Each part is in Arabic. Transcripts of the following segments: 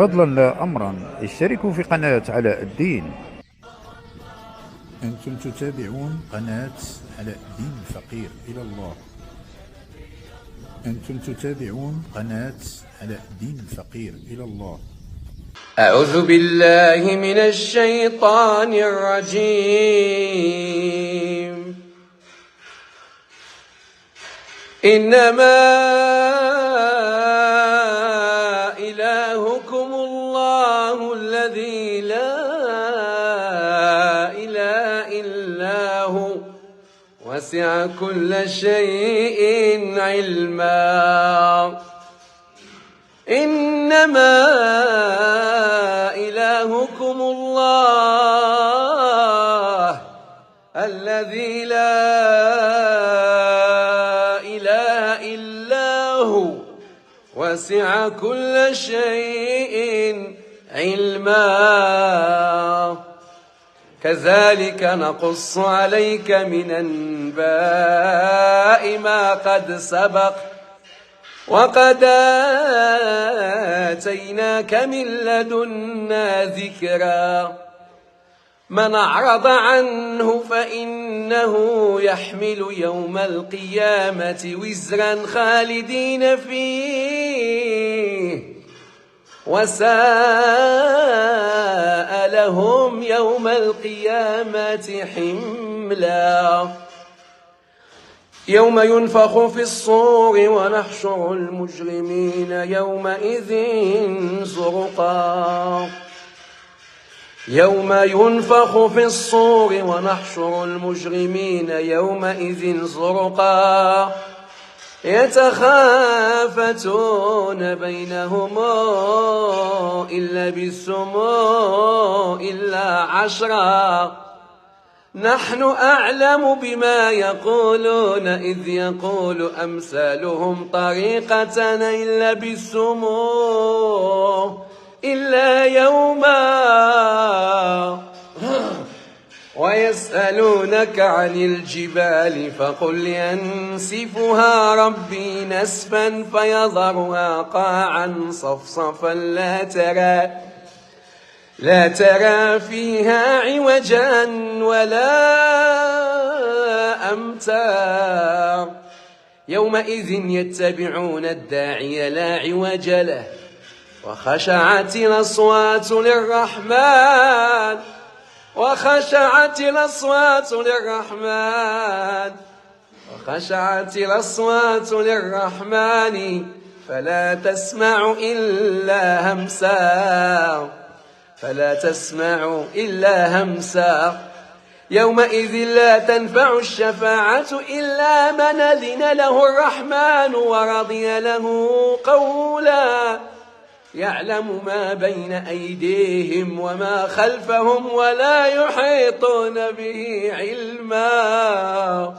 فضلا لا أمرا، اشتركوا في قناة علاء الدين. أنتم تتابعون قناة علاء الدين الفقير إلى الله. أنتم تتابعون قناة علاء الدين الفقير إلى الله. أعوذ بالله من الشيطان الرجيم. إنما إلهكم الله الذي لا إله إلا هو وسع كل شيء علما. إنما إلهكم الله الذي لا إله إلا هو وسع كل شيء علما. كذلك نقص عليك من أنباء ما قد سبق وقد آتيناك من لدنا ذكرا. من أعرض عنه فإنه يحمل يوم القيامة وزرا خالدين فيه وساء لهم يوم القيامة حملا. يوم ينفخ في الصور ونحشر المجرمين يومئذ زرقا. يوم ينفخ في الصور ونحشر المجرمين يومئذ زرقا. يتخافتون بينهم إن لبثتم إلا عشرا. نحن أعلم بما يقولون إذ يقول أمثالهم طريقة إن لبثتم إلا يوما. ويسألونك عن الجبال فقل ينسفها ربي نسفا فيذرها قاعا صفصفا لا ترى فيها عوجا ولا أمتا. يومئذ يتبعون الداعي لا عوج له وخشعت الأصوات للرحمن وخشعت الأصوات للرحمن فلا تسمع إلا همسا. يومئذ لا تنفع الشفاعة إلا من أذن له الرحمن ورضي له قولا. يعلم ما بين أيديهم وما خلفهم ولا يحيطون به علما.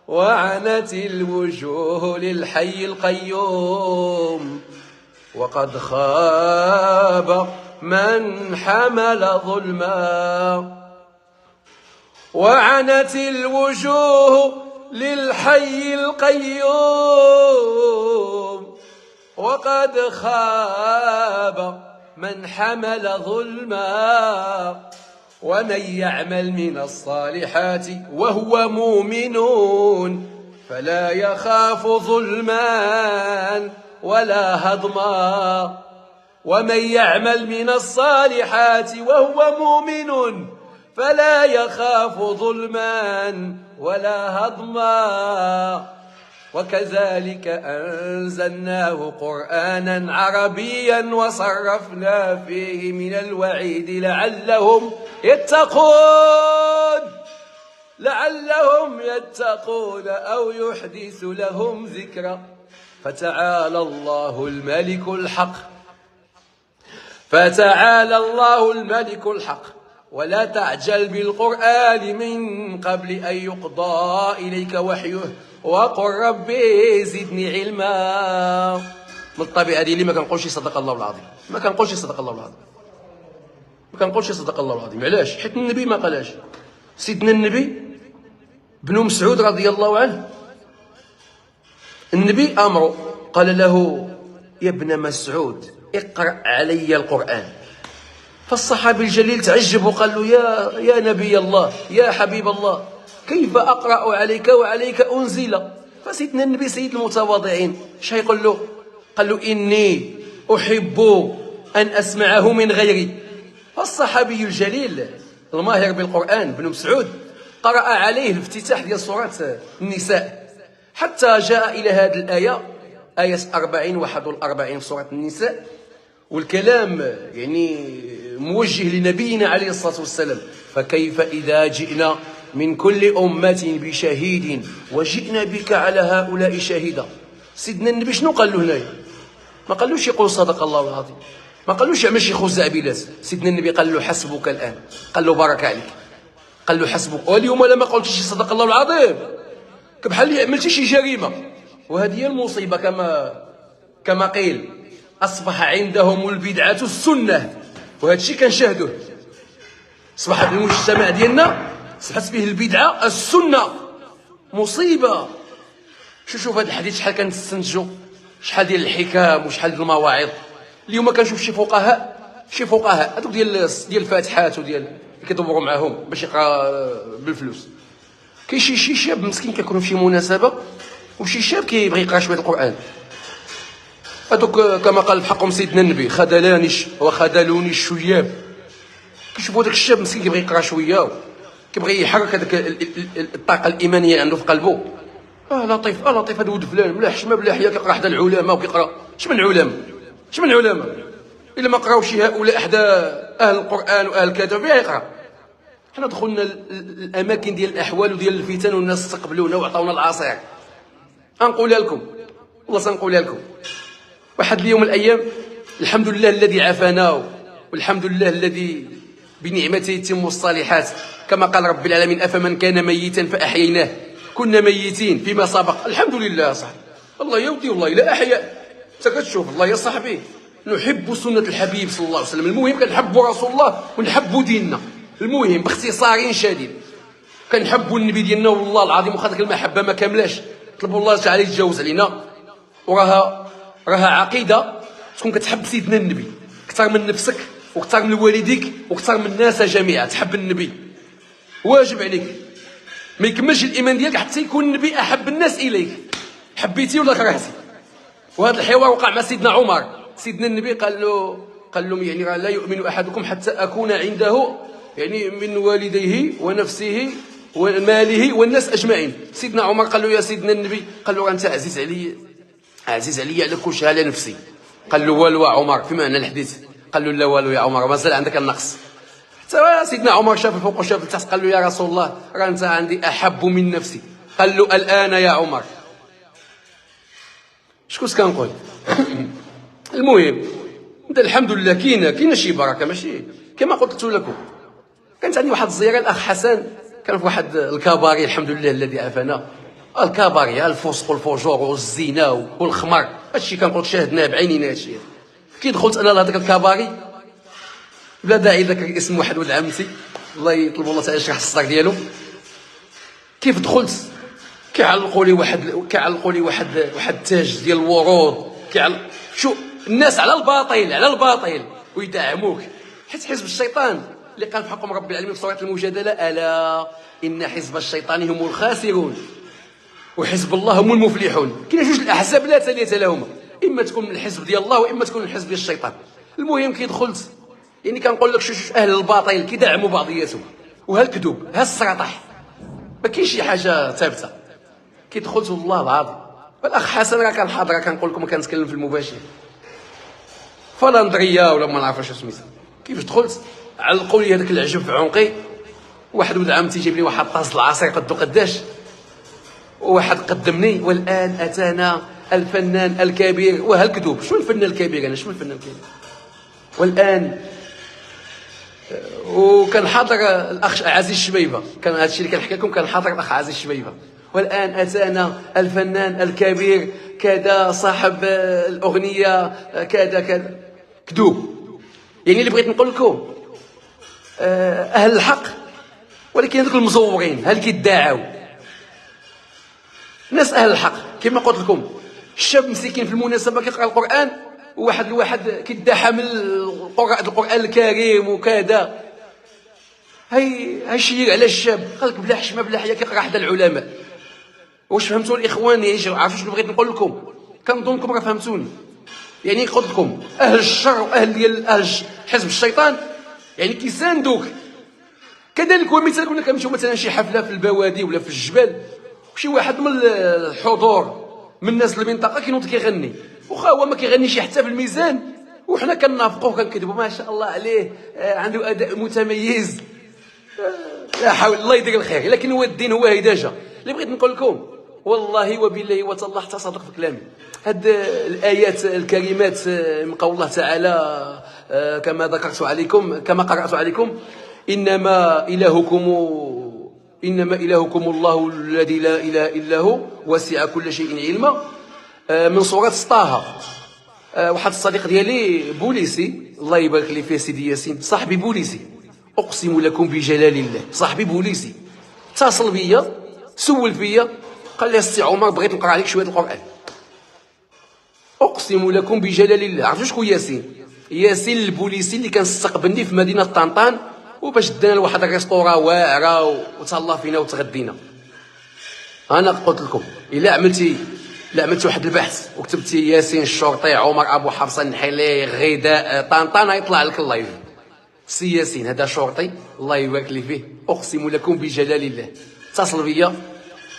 وعنت الوجوه للحي القيوم وقد خاب من حمل ظلما. وعنت الوجوه للحي القيوم وقد خاب من حمل ظلما. ومن يعمل من الصالحات وهو مؤمن فلا يخاف ظلما ولا هضما. ومن يعمل من الصالحات وهو مؤمن فلا يخاف ظلما ولا هضما. وكذلك أنزلناه قرآنا عربيا وصرفنا فيه من الوعيد لعلهم يتقون أو يحدث لهم ذكرا. فتعالى الله الملك الحق ولا تعجل بالقرآن من قبل أن يقضى إليك وحيه وقل ربي زدني علما. من الطبيعة دي اللي ما كنقولش صدق الله العظيم، ما كنقولش صدق الله العظيم. علاش؟ حيت النبي ما قالهاش. سيدنا النبي بن مسعود رضي الله عنه النبي أمره قال له: يا ابن مسعود اقرأ علي القرآن. فالصحابي الجليل تعجب وقال له يا نبي الله، يا حبيب الله، كيف أقرأ عليك وعليك أنزل؟ فسيدنا النبي سيد المتواضعين اش يقول له؟ قال له إني أحب أن أسمعه من غيري. فالصحابي الجليل الماهر بالقرآن بن مسعود قرأ عليه الافتتاح ديال سورة النساء حتى جاء إلى هذه الآية، آية 40 41 في سورة النساء، والكلام يعني موجه لنبينا عليه الصلاة والسلام: فكيف إذا جئنا من كل أمة بشهيد وجئنا بك على هؤلاء شهيدا. سيدنا النبي شنو قال له هنايا؟ ما قالوش يقول صدق الله العظيم، ما قالوش يعمل شي خزعبلات. سيدنا النبي قال له حسبك الآن، قال له بارك عليك، قال له حسبك. واليوم لما قلتش صدق الله العظيم كبحال اللي عملتي شي جريمة. وهذه هي المصيبة كما قيل: أصبح عندهم البدعة السنة. وهذا الشيء كنشاهدوه، أصبح في المجتمع ديالنا أصبحت فيه البدعة السنة. مصيبة. شوف هذا الحديث شحال كنستنتجوا، شحال ديال الحكام وشحال ديال المواعظ. اليوم كنشوف شي فقهاء هذوك ديال الفاتحات وديال اللي كيدوروا معاهم باش يقرا بالفلوس. كاين شي شاب مسكين كيكون في شي مناسبة وشي شاب كيبغي يقرا شوية القرآن. هذوك كما قال بحقهم سيدنا النبي: وخذلوني الشياب. كيشوفوا داك الشاب مسكين كيبغي يقرا شويه، كيبغي يحرك هذاك الطاقه الايمانيه عنده في قلبه. لطيف هذا ولد فلان ملاح شما بلا حياه كيقرا حدا العلماء وكيقرا. اش من علماء الا ما قراوش هؤلاء حدا اهل القران واهل كذا بها يقرا. حنا دخلنا الاماكن ديال الاحوال وديال الفتن والناس استقبلونا وعطاونا العصير. غنقولها لكم والله سنقولها لكم. واحد اليوم من الايام، الحمد لله الذي عافانا والحمد لله الذي بنعمته يتم الصالحات، كما قال رب العالمين: أفمن كان ميتا فأحييناه. كنا ميتين فيما سبق، الحمد لله. صح الله يا ودي، والله لا أحياء. أنت كتشوف الله يا صاحبي، نحب سنة الحبيب صلى الله عليه وسلم. المهم كنحبوا رسول الله ونحبوا ديننا. المهم باختصار شديد كنحبوا النبي ديالنا، والله العظيم وخا ديك المحبة ما كاملاش. طلبوا الله تعالى يتجاوز علينا. وراها عقيدة تكون كتحب سيدنا النبي أكثر من نفسك واكثر من والديك واكثر من الناس جميعا. تحب النبي واجب عليك، ما يكملش الايمان ديالك حتى يكون النبي احب الناس اليك، حبيتي ولا كرهتي. وهذا الحوار وقع مع سيدنا عمر. سيدنا النبي قال له يعني لا يؤمن احدكم حتى اكون عنده يعني من والديه ونفسه وماله والناس اجمعين. سيدنا عمر قال له: يا سيدنا النبي، قال له: انت عزيز علي على كل شيء على نفسي. قال له: والو عمر، في معنى الحديث. قال له: لا والو يا عمر، مازال عندك النقص. حتى سيدنا عمر شاف الفوق وشاف التحت، قال له: يا رسول الله، راه انت عندي احب من نفسي. قال له: الان يا عمر. شكون كنقول؟ المهم انت الحمد لله كاينه شي بركه، ماشي كما قلت لكم. كانت عندي واحد الزياره الاخ حسن، كان في واحد الكباري، الحمد لله الذي عافانا. الكباري، الفسق والفجور والزنا والخمر، هادشي كنقول شاهدناه بعينينا. هادشي كي دخلت انا لهذاك الكباري، بلا داعي ذكر اسم واحد ولد عمتي، الله يطلب الله تعالى يشرح الصدر ديالو. كيف دخلت كيعلقوا لي واحد التاج ديال الورود، شو الناس على الباطل ويدعموك. حيت حزب الشيطان اللي قال بحقهم رب العالمين في سوره المجادله: الا ان حزب الشيطان هم الخاسرون وحزب الله هم المفلحون. كاين جوج الاحزاب لا ثالث لهما، اما تكون من الحزب ديال الله واما تكون من الحزب ديال الشيطان. المهم كي دخلت يعني كنقول لك شوف اهل الباطل كيدعموا بعضياتهم، وهالكذوب هالسرطح ما كاينش شي حاجه ثابته. كي دخلت والله العظيم، والاخ حسن راه كان حاضر، كنقول لكم كنتكلم في المباشر، فلاندريا ولا ما نعرفش سميتها. كيفاش دخلت علقوا لي هذاك العجب في عنقي. واحد ولد عمتي جاب لي واحد طاس العصير قداش، وواحد قدمني: والان اتانا الفنان الكبير. وهالكذوب، شنو الفنان الكبير؟ انا شنو الفنان الكبير؟ والان وكان حاضر الاخ عزيز الشبيبه، كان هذا الشيء اللي كنحكي لكم، كان حاضر الاخ عزيز الشبيبه. والان اتانا الفنان الكبير كذا، صاحب الاغنيه كذا. كذوب. يعني اللي بغيت نقول لكم اهل الحق، ولكن هذوك المزورين هل كيدعاو ناس اهل الحق. كما قلت لكم، الشاب مسكين في المناسبه كيقرا القران، الواحد كيدعى من القرآن الكريم وكذا. هاي شيء على الشاب، قال لك بلا حشمه بلا حياه كيقرا حدا العلماء. واش فهمتوا الاخوان؟ عرفتوا شنو بغيت نقول لكم؟ كنظنكم راه فهمتوني. يعني قلت لكم اهل الشر واهل ديال حزب الشيطان يعني كيساندوك. كذلك هو مثال كنا كنمشيو مثلا شي حفله في البوادي ولا في الجبال، وشي واحد من الحضور من الناس المنطقه كينوض كيغني، واخا هو ما كيغنيش حتى في الميزان، وحنا كنافقوه كنكذبوا ما شاء الله عليه، عنده اداء متميز، لا حول الله يدير الخير. لكن هو الدين هو هداجه. اللي بغيت نقول لكم والله وبالله وتالله حتى صادق في كلامي، هاد الايات الكريمات من قول الله تعالى كما ذكرت عليكم، كما قرات عليكم، انما الهكم الله الذي لا اله الا هو وسع كل شيء علما، من سوره طه. واحد الصديق ديالي بوليسي الله يبارك لي فيه سيدي ياسين، صاحبي بوليسي، اقسم لكم بجلال الله صاحبي بوليسي، اتصل بيا سول فيا قال لي السي عمر بغيت نقرا عليك شويه القران. اقسم لكم بجلال الله. عرفتوا شكون ياسين؟ ياسين البوليسي اللي كان استقبلني في مدينه طنطان، وباش دانا لواحد الريستورا واعره وتهلا فينا وتغدينا. انا قلت لكم الا عملتي واحد البحث وكتبتي ياسين الشرطي عمر ابو حفصه النحيلي غداء طنطان غيطلع لك اللايف. سي ياسين هذا شرطي الله يبارك لي فيه، اقسم لكم بجلال الله. اتصل بيا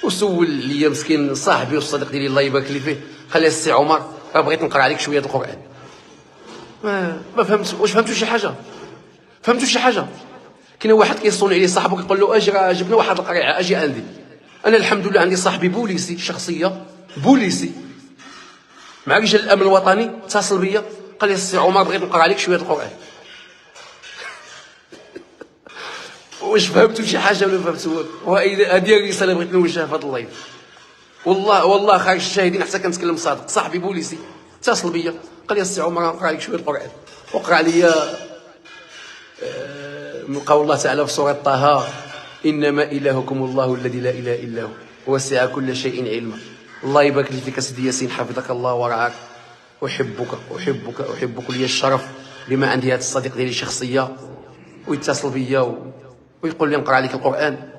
وسول لي مسكين صاحبي والصديق ديالي الله يبارك لي فيه، قال لي السي عمر راه بغيت نقرا عليك شويه القران. ما فهمت. واش فهمتوا شي حاجه؟ فهمتوا شي حاجه؟ كاين واحد كيصون عليه صاحبه كيقول له اجي راه جبنا واحد القريعه اجي عندي. انا الحمد لله عندي صاحبي بوليسي، شخصيه بوليسي مع رجال الامن الوطني، اتصل بيا قال لي السي عمر بغيت نقرا عليك شويه القران. واش فهمتوا شي حاجه ولا فهمتوا؟ هذه الرساله بغيت نوجهها في هذا اللايف. والله خارج الشاهدين حتى كنتكلم صادق. صاحبي بوليسي اتصل بيا قال لي السي عمر نقرا عليك شويه القران، وقرا لي من قول الله تعالى في سوره طه انما الهكم الله الذي لا اله الا هو وسع كل شيء علما. الله يبارك لي فيك سيدي ياسين، حفظك الله ورعاك، احبك لي الشرف بما عندي هذا الصديق ديالي شخصيه ويتصل بيا ويقول لي نقرا عليك القران.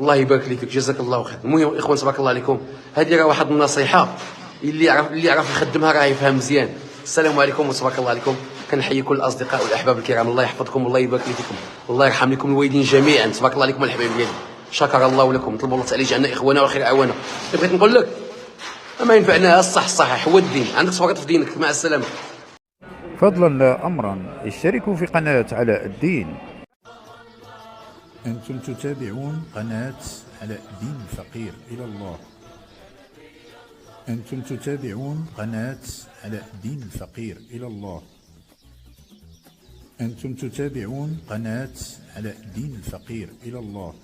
الله يبارك لي فيك، جزاك الله خير. المهم اخوان تبارك الله عليكم، هذه راه واحد النصيحه اللي يعرف يخدمها راه يفهم مزيان. السلام عليكم وتبارك الله عليكم. كنحيي كل الاصدقاء والاحباب الكرام، الله يحفظكم والله يبارك لي فيكم والله يرحم لكم الوالدين جميعا. تبارك الله عليكم الحبايب ديالي، شكر الله لكم. نطلبوا الله تعالى يجعلنا اخوانا وخير اعوانا. بغيت نقول لك ما ينفعنا الصح الصحيح هو الدين، عندك تفرط في دينك. مع السلامه. فضلا لا أمرا اشتركوا في قناة علاء الدين. أنتم تتابعون قناة علاء الدين الفقير إلى الله. أنتم تتابعون قناة علاء الدين الفقير إلى الله. أنتم تتابعون قناة علاء الدين الفقير إلى الله.